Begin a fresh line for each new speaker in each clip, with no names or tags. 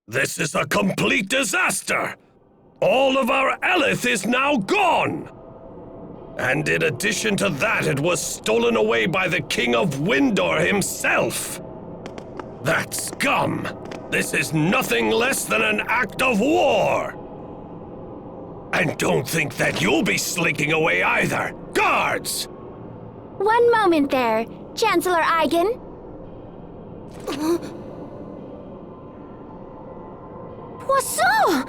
This is a complete disaster! All of our Elith is now gone! And in addition to that, it was stolen away by the King of Windor himself! That scum! This is nothing less than an act of war! And don't think that you'll be slinking away either! Guards!
One moment there, Chancellor Eigen. Poisson!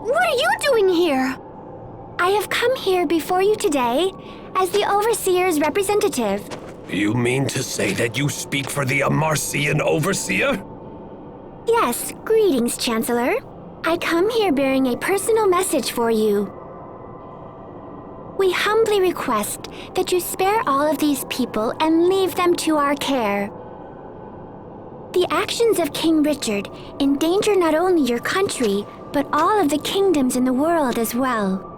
What are you doing here? I have come here before you today as the Overseer's representative.
You mean to say that you speak for the Amarcian Overseer?
Yes, greetings, Chancellor. I come here bearing a personal message for you. We humbly request that you spare all of these people and leave them to our care. The actions of King Richard endanger not only your country, but all of the kingdoms in the world as well.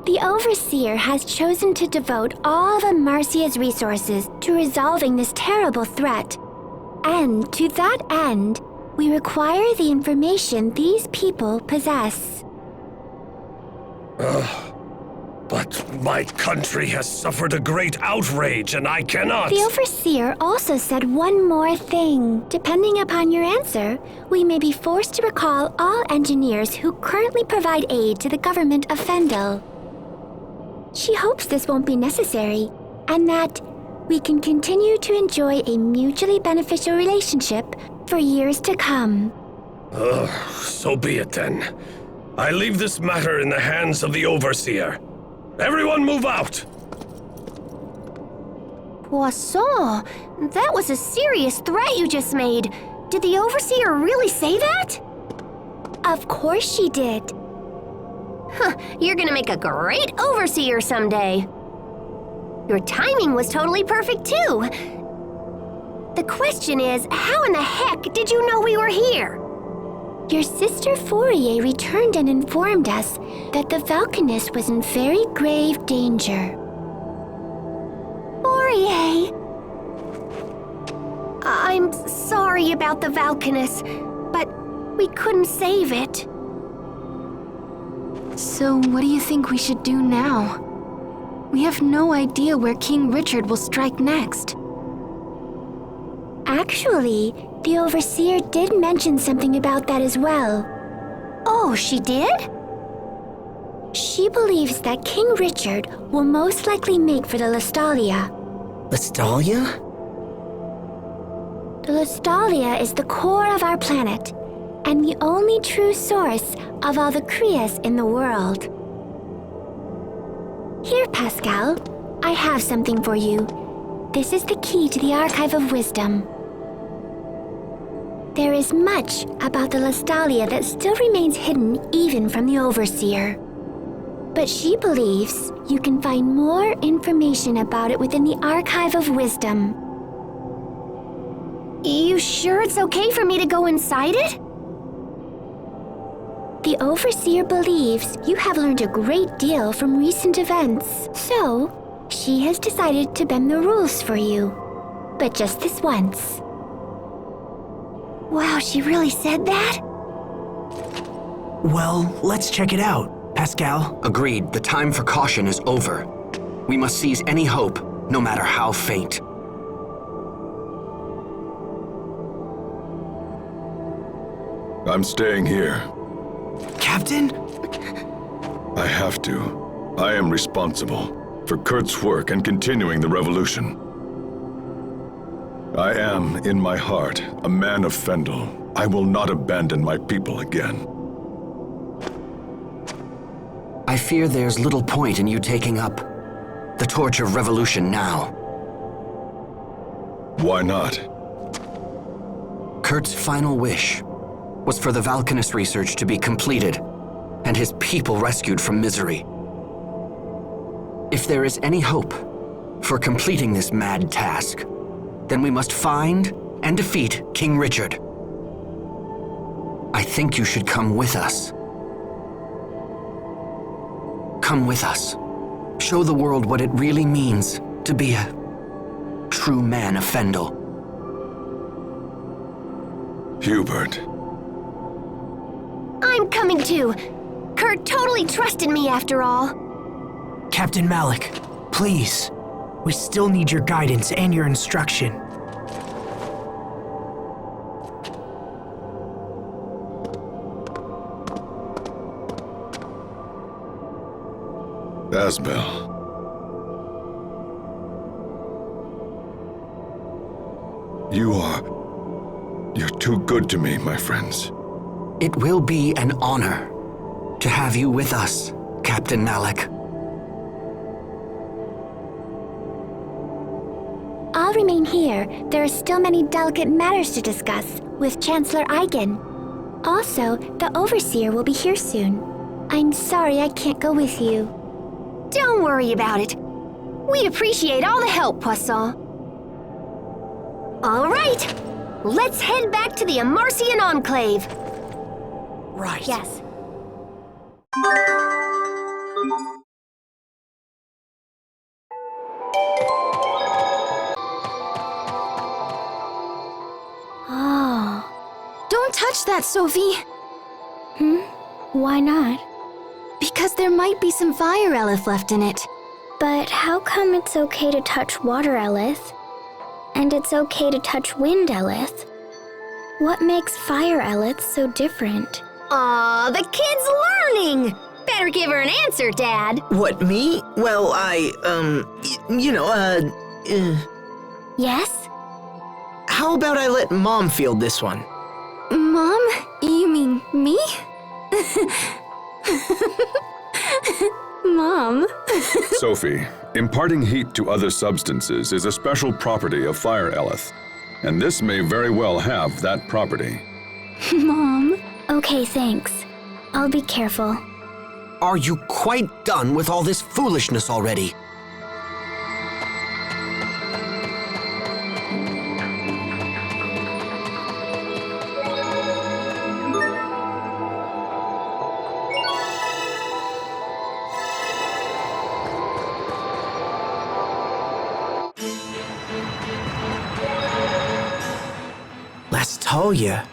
The Overseer has chosen to devote all of Amarcia's resources to resolving this terrible threat. And to that end, we require the information these people possess.
But my country has suffered a great outrage and I cannot...
The Overseer also said one more thing. Depending upon your answer, we may be forced to recall all engineers who currently provide aid to the government of Fendel. She hopes this won't be necessary, and that we can continue to enjoy a mutually beneficial relationship for years to come.
So be it then. I leave this matter in the hands of the Overseer. Everyone move out!
Poisson, that was a serious threat you just made. Did the Overseer really say that? Of course she did. Huh, you're gonna make a great Overseer someday. Your timing was totally perfect too. The question is, how in the heck did you know we were here? Your sister Fourier returned and informed us that the Valkines was in very grave danger. Fourier! I'm sorry about the Valkines, but we couldn't save it.
So what do you think we should do now? We have no idea where King Richard will strike next.
Actually, the Overseer did mention something about that as well. Oh, she did? She believes that King Richard will most likely make for the Lestalia.
Lestalia?
The Lestalia is the core of our planet, and the only true source of all the Krias in the world. Here, Pascal, I have something for you. This is the key to the Archive of Wisdom. There is much about the Lestalia that still remains hidden even from the Overseer. But she believes you can find more information about it within the Archive of Wisdom. You sure it's okay for me to go inside it? The Overseer believes you have learned a great deal from recent events, so she has decided to bend the rules for you. But just this once. Wow, she really said that?
Well, let's check it out, Pascal.
Agreed. The time for caution is over. We must seize any hope, no matter how faint.
I'm staying here.
Captain?
I have to. I am responsible for Kurt's work and continuing the revolution. I am, in my heart, a man of Fendel. I will not abandon my people again.
I fear there's little point in you taking up the torch of revolution now.
Why not?
Kurt's final wish was for the Valkines research to be completed and his people rescued from misery. If there is any hope for completing this mad task, then we must find and defeat King Richard. I think you should come with us. Come with us. Show the world what it really means to be a true man of Fendel.
Hubert,
I'm coming too. Kurt totally trusted me after all.
Captain Malik, please. We still need your guidance and your instruction.
Asbel. You're too good to me, my friends.
It will be an honor to have you with us, Captain Malik.
I'll remain here. There are still many delicate matters to discuss with Chancellor Eigen. Also, the Overseer will be here soon. I'm sorry I can't go with you. Don't worry about it. We appreciate all the help, Poisson. All right, let's head back to the Amarcian Enclave.
Right.
Yes.
Oh. Don't touch that, Sophie.
Why not?
Because there might be some fire eleth left in it.
But how come it's okay to touch water eleth? And it's okay to touch wind eleth? What makes fire eleth so different? Aw, the kid's learning! Better give her an answer, Dad.
What, me? Well,
Yes?
how about I let Mom field this one?
Mom? You mean me? Mom?
Sophie, imparting heat to other substances is a special property of fire eleth, and this may very well have that property.
Mom?
Okay, thanks. I'll be careful.
Are you quite done with all this foolishness already?
Lastalia,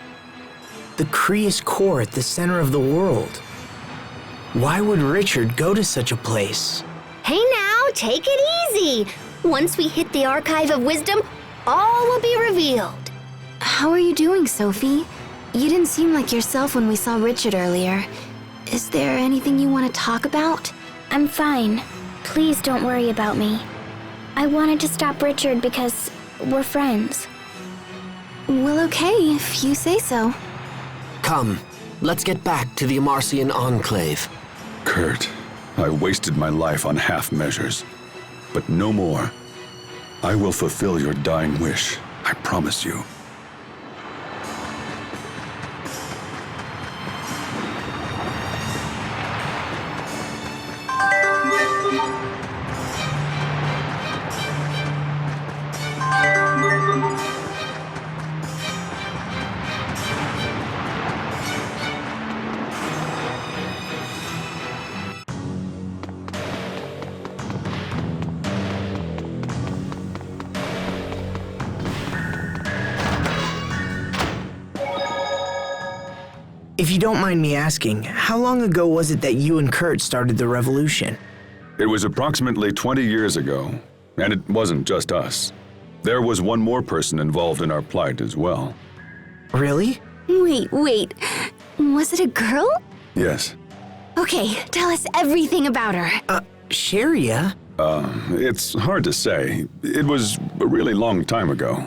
the Kreus core at the center of the world. Why would Richard go to such a place?
Hey now, take it easy. Once we hit the Archive of Wisdom, all will be revealed.
How are you doing, Sophie? You didn't seem like yourself when we saw Richard earlier. Is there anything you want to talk about?
I'm fine. Please don't worry about me. I wanted to stop Richard because we're friends.
Well, okay, if you say so.
Come, let's get back to the Amarcian Enclave.
Kurt, I wasted my life on half measures, but no more. I will fulfill your dying wish, I promise you.
If you don't mind me asking, how long ago was it that you and Kurt started the revolution?
It was approximately 20 years ago, and it wasn't just us. There was one more person involved in our plight as well.
Really?
Wait. Was it a girl?
Yes.
Okay, tell us everything about her.
Cheria?
It's hard to say. It was a really long time ago.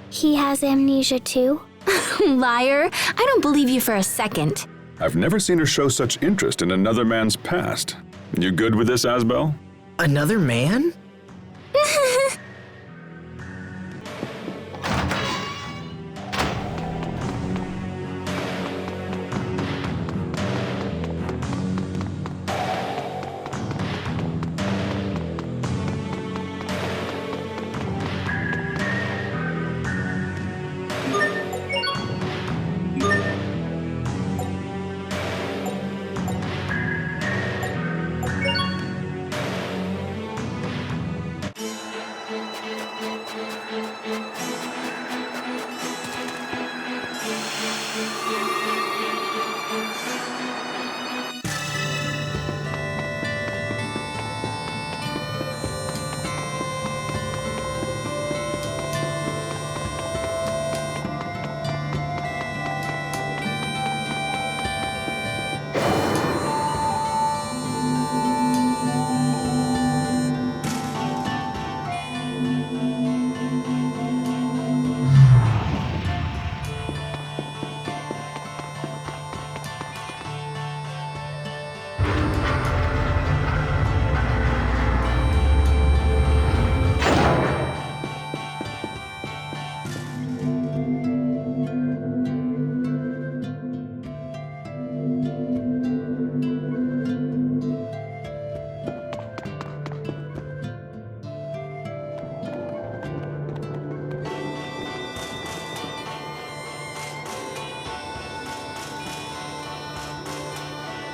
He has amnesia too?
Liar. I don't believe you for a second.
I've never seen her show such interest in another man's past. You good with this, Asbel?
Another man?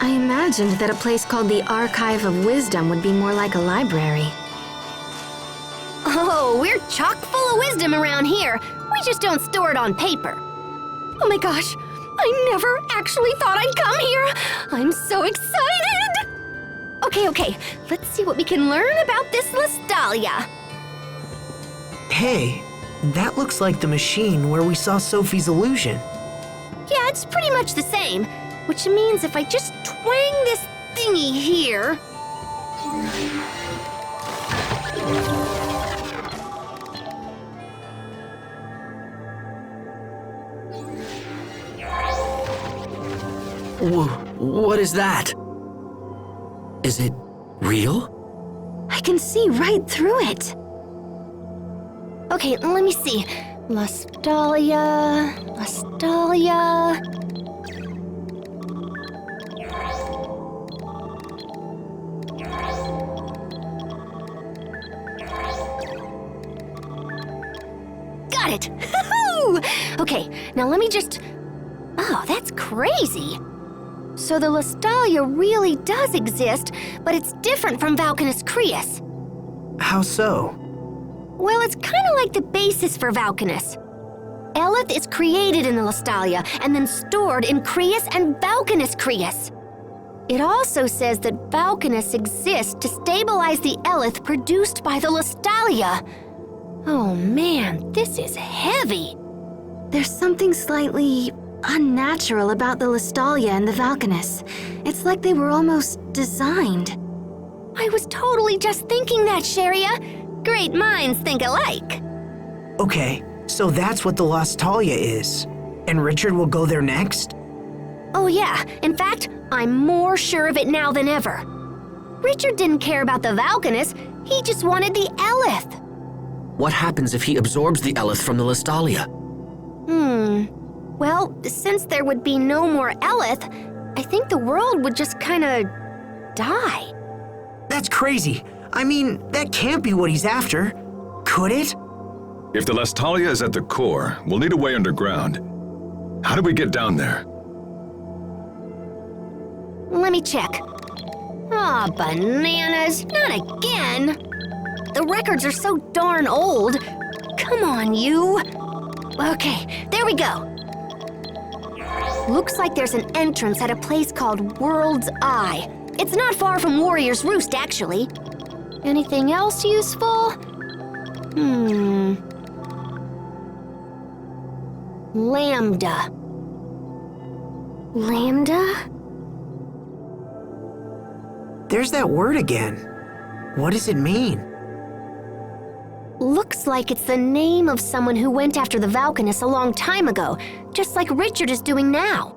I imagined that a place called the Archive of Wisdom would be more like a library.
Oh, we're chock full of wisdom around here. We just don't store it on paper. Oh my gosh, I never actually thought I'd come here. I'm so excited! Okay, let's see what we can learn about this Lestalia.
Hey, that looks like the machine where we saw Sophie's illusion.
Yeah, it's pretty much the same, which means if I just twang this thingy here...
What is that? Is it real?
I can see right through it.
Okay, let me see. Lestalia... Got it! Okay, now let me just... Oh, that's crazy. So the Lestalia really does exist, but it's different from Valkines Crius.
How so?
Well, it's kind of like the basis for Valkines. Eleth is created in the Lestalia and then stored in Crius and Valkines Crius. It also says that Valkines exists to stabilize the Eleth produced by the Lestalia. Oh man, this is heavy.
There's something slightly unnatural about the Lestalia and the Valkines. It's like they were almost designed.
I was totally just thinking that, Cheria. Great minds think alike.
Okay, so that's what the Lestalia is. And Richard will go there next?
Oh yeah, in fact, I'm more sure of it now than ever. Richard didn't care about the Valkines, he just wanted the Eleth.
What happens if he absorbs the Eleth from the Lestalia?
Well, since there would be no more Eleth, I think the world would just kinda... die.
That's crazy. I mean, that can't be what he's after. Could it?
If the Lestalia is at the core, we'll need a way underground. How do we get down there?
Let me check. Aw, bananas, not again. The records are so darn old. Come on, you. Okay, there we go. Looks like there's an entrance at a place called World's Eye. It's not far from Warrior's Roost, actually. Anything else useful? Lambda.
Lambda?
There's that word again. What does it mean?
Looks like it's the name of someone who went after the Valkines a long time ago, just like Richard is doing now.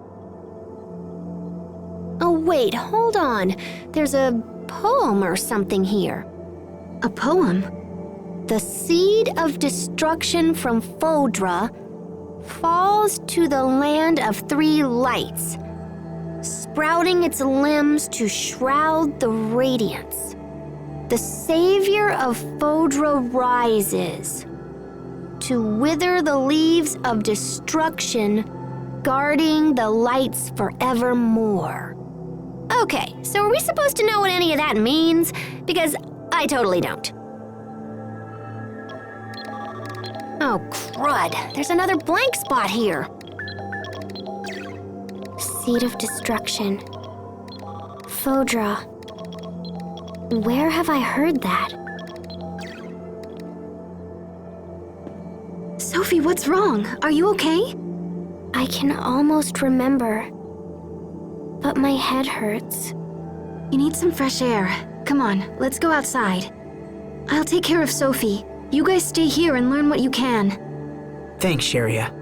Oh wait, hold on. There's a poem or something here.
A poem?
The seed of destruction from Fodra falls to the land of three lights, sprouting its limbs to shroud the radiance. The savior of Fodra rises to wither the leaves of destruction, guarding the lights forevermore. Okay, so are we supposed to know what any of that means? Because I totally don't. Oh, crud. There's another blank spot here.
Seed of destruction. Fodra. Where have I heard that?
Sophie, what's wrong? Are you okay?
I can almost remember, but my head hurts.
You need some fresh air. Come on, let's go outside. I'll take care of Sophie. You guys stay here and learn what you can.
Thanks, Cheria.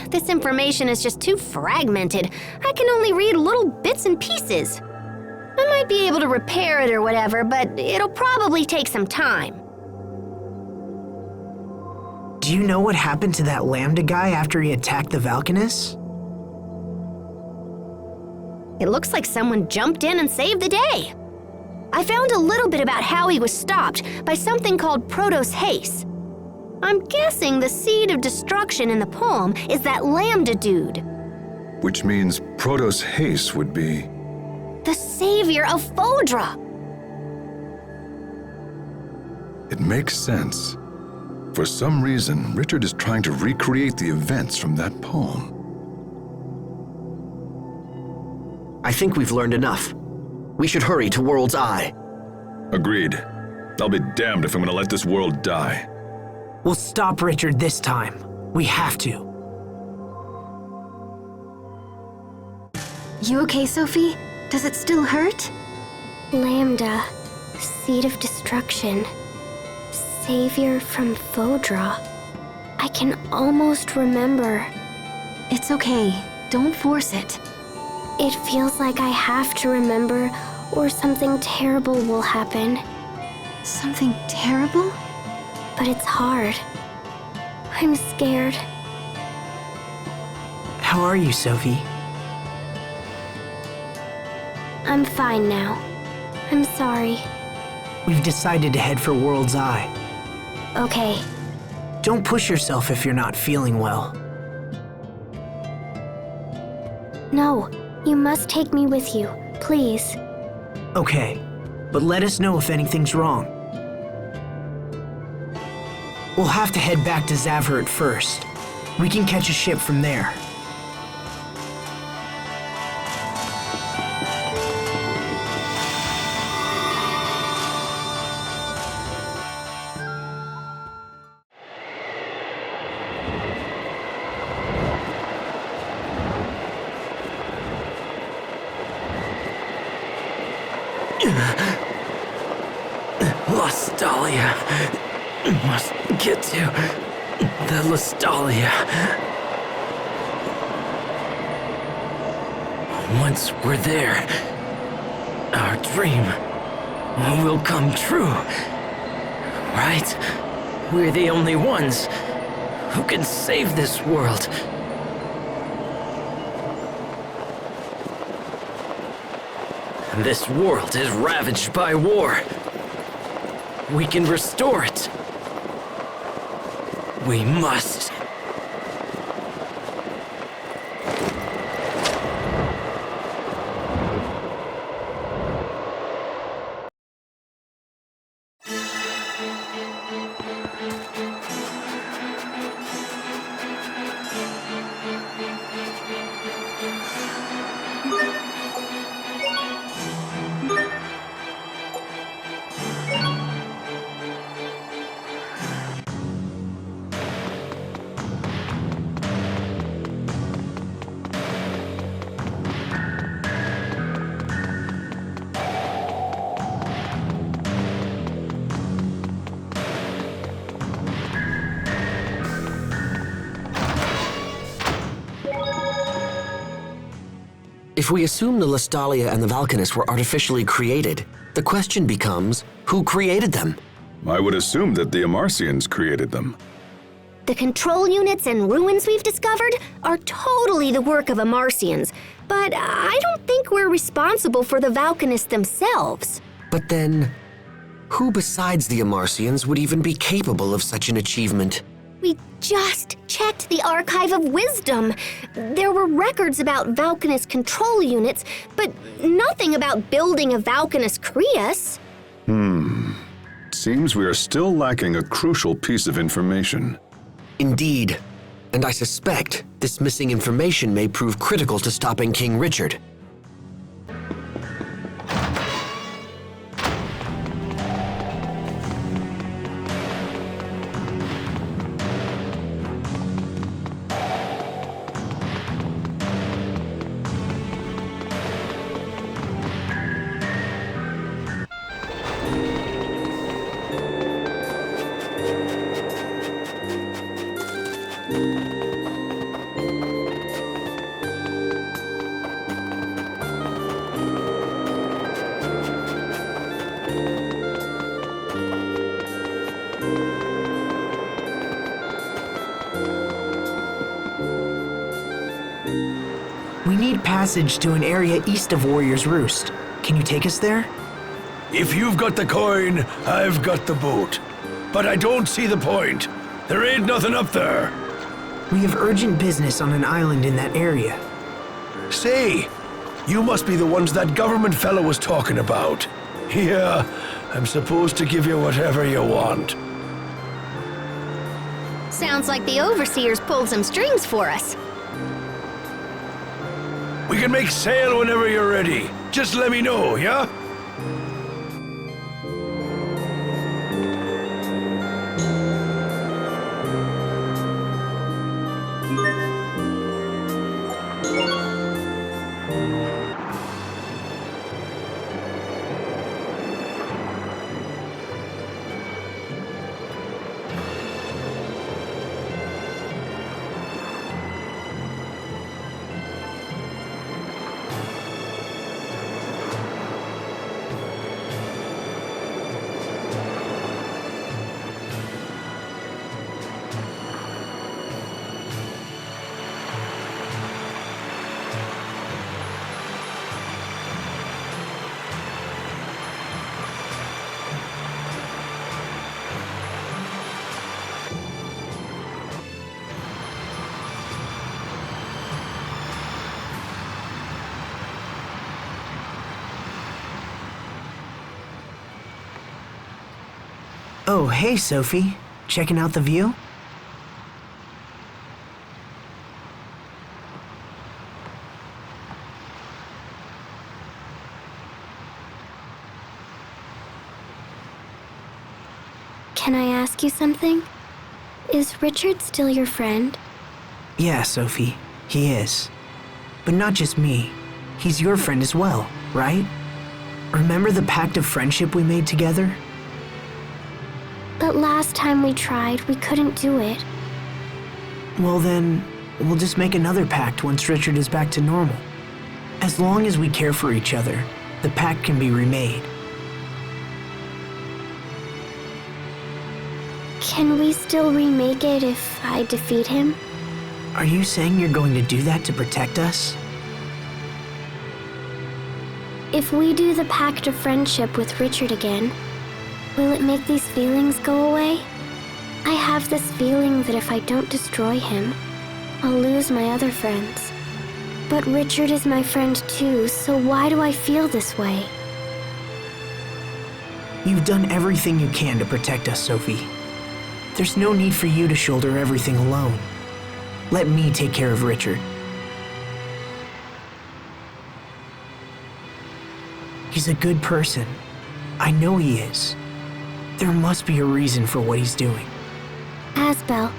This information is just too fragmented. I can only read little bits and pieces. I might be able to repair it or whatever, but it'll probably take some time.
Do you know what happened to that Lambda guy after he attacked the Valkines?
It looks like someone jumped in and saved the day. I found a little bit about how he was stopped by something called Protos Haste. I'm guessing the seed of destruction in the poem is that Lambda dude.
Which means Protos Haste would be...
The savior of Fodra.
It makes sense. For some reason, Richard is trying to recreate the events from that poem.
I think we've learned enough. We should hurry to World's Eye.
Agreed. I'll be damned if I'm gonna let this world die.
We'll stop Richard this time. We have to.
You okay, Sophie? Does it still hurt?
Lambda, seed of destruction, savior from Fodra. I can almost remember.
It's okay. Don't force it.
It feels like I have to remember, or something terrible will happen.
Something terrible?
But it's hard. I'm scared.
How are you, Sophie?
I'm fine now. I'm sorry.
We've decided to head for World's Eye.
Okay.
Don't push yourself if you're not feeling well.
No, you must take me with you, please.
Okay, but let us know if anything's wrong. We'll have to head back to Zavhert first. We can catch a ship from there.
Lastalia. Must get to the Lastalia. Once we're there, our dream will come true. Right? We're the only ones who can save this world. This world is ravaged by war. We can restore it. We must.
If we assume the Lastalia and the Valkines were artificially created, the question becomes, who created them?
I would assume that the Amarcians created them.
The control units and ruins we've discovered are totally the work of Amarcians, but I don't think we're responsible for the Valkines themselves.
But then, who besides the Amarcians would even be capable of such an achievement?
We just checked the Archive of Wisdom. There were records about Valkines control units, but nothing about building a Valkines Creus.
Seems we are still lacking a crucial piece of information.
Indeed. And I suspect this missing information may prove critical to stopping King Richard.
We need passage to an area east of Warrior's Roost. Can you take us there?
If you've got the coin, I've got the boat. But I don't see the point. There ain't nothing up there.
We have urgent business on an island in that area.
Say, you must be the ones that government fellow was talking about. Yeah, I'm supposed to give you whatever you want.
Sounds like the overseers pulled some strings for us.
We can make sail whenever you're ready. Just let me know, yeah?
Oh, hey, Sophie. Checking out the view?
Can I ask you something? Is Richard still your friend?
Yeah, Sophie, he is. But not just me. He's your friend as well, right? Remember the pact of friendship we made together?
But last time we tried, we couldn't do it.
Well then, we'll just make another pact once Richard is back to normal. As long as we care for each other, the pact can be remade.
Can we still remake it if I defeat him?
Are you saying you're going to do that to protect us?
If we do the pact of friendship with Richard again, will it make these feelings go away? I have this feeling that if I don't destroy him, I'll lose my other friends. But Richard is my friend too, so why do I feel this way?
You've done everything you can to protect us, Sophie. There's no need for you to shoulder everything alone. Let me take care of Richard. He's a good person. I know he is. There must be a reason for what he's doing.
Asbel.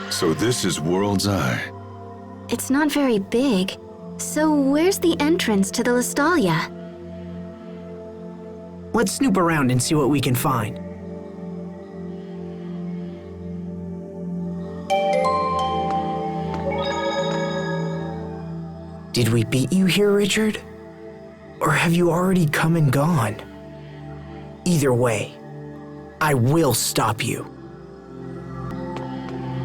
So this is World's Eye.
It's not very big. So where's the entrance to the Lestalia?
Let's snoop around and see what we can find. Did we beat you here, Richard? Or have you already come and gone? Either way, I will stop you.